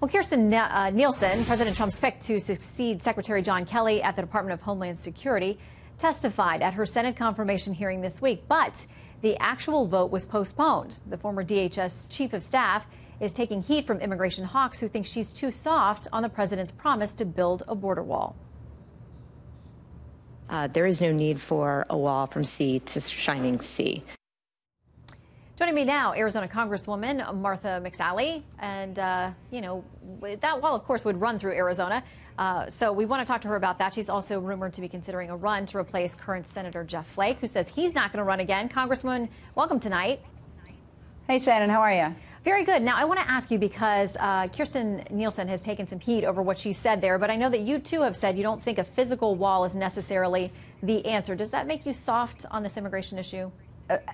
Well, Kirsten Nielsen, President Trump's pick to succeed Secretary John Kelly at the Department of Homeland Security, testified at her Senate confirmation hearing this week, but the actual vote was postponed. The former DHS chief of staff is taking heat from immigration hawks who think she's too soft on the president's promise to build a border wall. There is no need for a wall from sea to shining sea. Joining me now, Arizona Congresswoman Martha McSally. And, that wall, of course, would run through Arizona. So we want to talk to her about that. She's also rumored to be considering a run to replace current Senator Jeff Flake, who says he's not going to run again. Congresswoman, welcome tonight. Hey, Shannon, how are you? Very good. Now, I want to ask you because Kirsten Nielsen has taken some heat over what she said there, but I know that you, too, have said you don't think a physical wall is necessarily the answer. Does that make you soft on this immigration issue?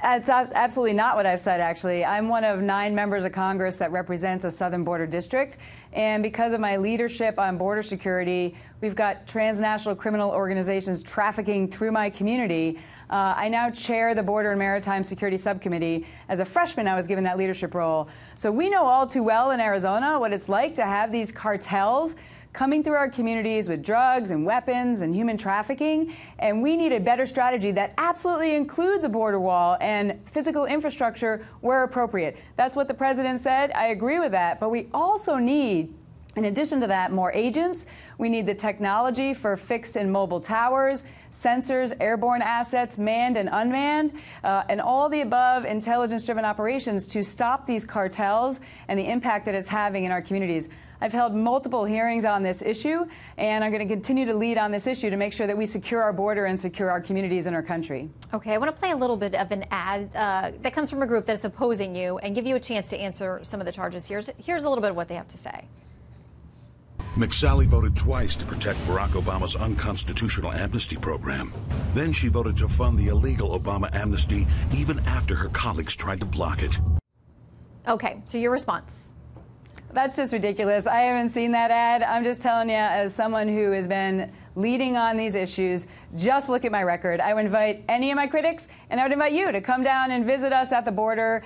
It's absolutely not what I've said, actually. I'm one of 9 members of Congress that represents a southern border district. And because of my leadership on border security, we've got transnational criminal organizations trafficking through my community. I now chair the Border and Maritime Security Subcommittee. As a freshman, I was given that leadership role. So we know all too well in Arizona what it's like to have these cartels coming through our communities with drugs and weapons and human trafficking. And we need a better strategy that absolutely includes a border wall and physical infrastructure where appropriate. That's what the president said. I agree with that. But we also need, in addition to that, more agents. We need the technology for fixed and mobile towers, sensors, airborne assets, manned and unmanned, and all the above intelligence-driven operations to stop these cartels and the impact that it's having in our communities. I've held multiple hearings on this issue, and I'm going to continue to lead on this issue to make sure that we secure our border and secure our communities and our country. Okay, I want to play a little bit of an ad that comes from a group that's opposing you and give you a chance to answer some of the charges. Here's a little bit of what they have to say. McSally voted twice to protect Barack Obama's unconstitutional amnesty program. Then she voted to fund the illegal Obama amnesty even after her colleagues tried to block it. Okay, so your response? That's just ridiculous. I haven't seen that ad. I'm just telling you, as someone who has been leading on these issues, just look at my record. I would invite any of my critics, and I would invite you to come down and visit us at the border.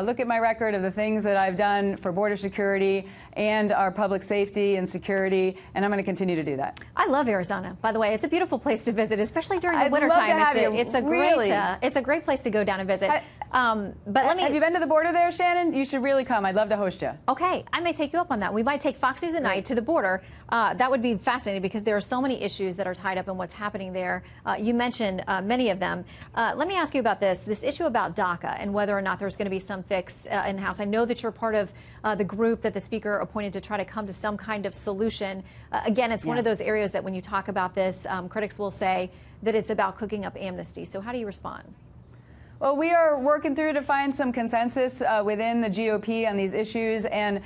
Look at my record of the things that I've done for border security and our public safety and security, and I'm going to continue to do that. I love Arizona, by the way. It's a beautiful place to visit, especially during the wintertime. It's a great place to go down and visit. Have you been to the border there, Shannon? You should really come. I'd love to host you. Okay, I may take you up on that. We might take Fox News at night to the border. That would be fascinating because there are so many issues that are tied up in what's happening there. You mentioned many of them. Let me ask you about this issue about DACA and whether or not there's going to be some fix in the House. I know that you're part of the group that the Speaker appointed to try to come to some kind of solution. Again, it's one of those areas that when you talk about this, critics will say that it's about cooking up amnesty. So how do you respond? Well, we are working through to find some consensus within the GOP on these issues. And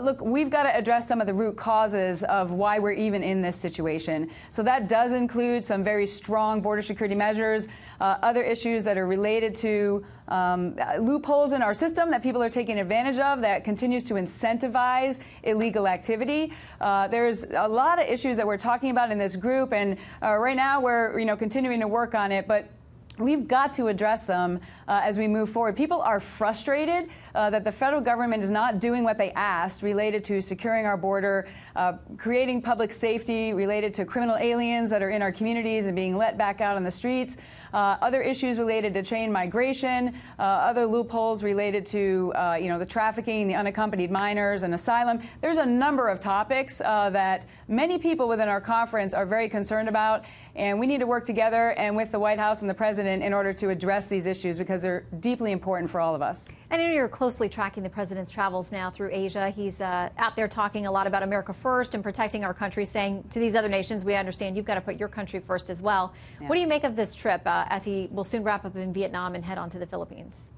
look, we've got to address some of the root causes of why we're even in this situation. So that does include some very strong border security measures, other issues that are related to loopholes in our system that people are taking advantage of that continues to incentivize illegal activity. There's a lot of issues that we're talking about in this group, and right now we're continuing to work on it. But we've got to address them as we move forward. People are frustrated that the federal government is not doing what they asked related to securing our border, creating public safety related to criminal aliens that are in our communities and being let back out on the streets, other issues related to chain migration, other loopholes related to the trafficking, the unaccompanied minors, and asylum. There's a number of topics that many people within our conference are very concerned about, and we need to work together and with the White House and the President in order to address these issues because they're deeply important for all of us. I know you're closely tracking the President's travels now through Asia. He's out there talking a lot about America first and protecting our country, saying to these other nations, we understand you've got to put your country first as well. Yeah. What do you make of this trip as he will soon wrap up in Vietnam and head on to the Philippines?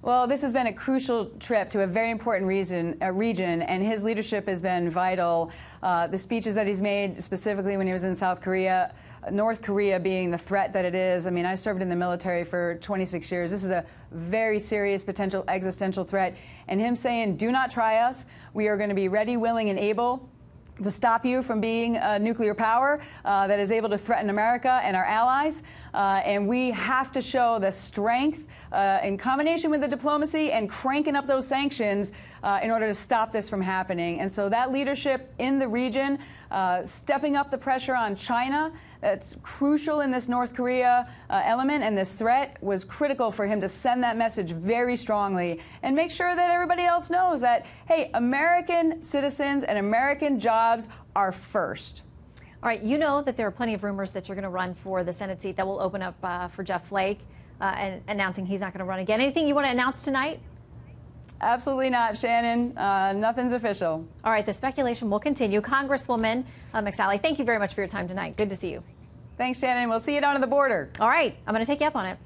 Well, this has been a crucial trip to a very important region, and his leadership has been vital. The speeches that he's made, specifically when he was in South Korea, North Korea being the threat that it is. I mean, I served in the military for 26 years. This is a very serious potential existential threat. And him saying, do not try us. We are going to be ready, willing, and able to stop you from being a nuclear power that is able to threaten America and our allies. And we have to show the strength in combination with the diplomacy and cranking up those sanctions in order to stop this from happening. And so that leadership in the region, stepping up the pressure on China, that's crucial in this North Korea element, and this threat was critical for him to send that message very strongly and make sure that everybody else knows that, hey, American citizens and American jobs are first. All right, you know that there are plenty of rumors that you're going to run for the Senate seat that will open up for Jeff Flake, and announcing he's not going to run again. Anything you want to announce tonight? Absolutely not, Shannon. Nothing's official. All right, the speculation will continue. Congresswoman McSally, thank you very much for your time tonight. Good to see you. Thanks, Shannon. We'll see you down at the border. All right, I'm going to take you up on it.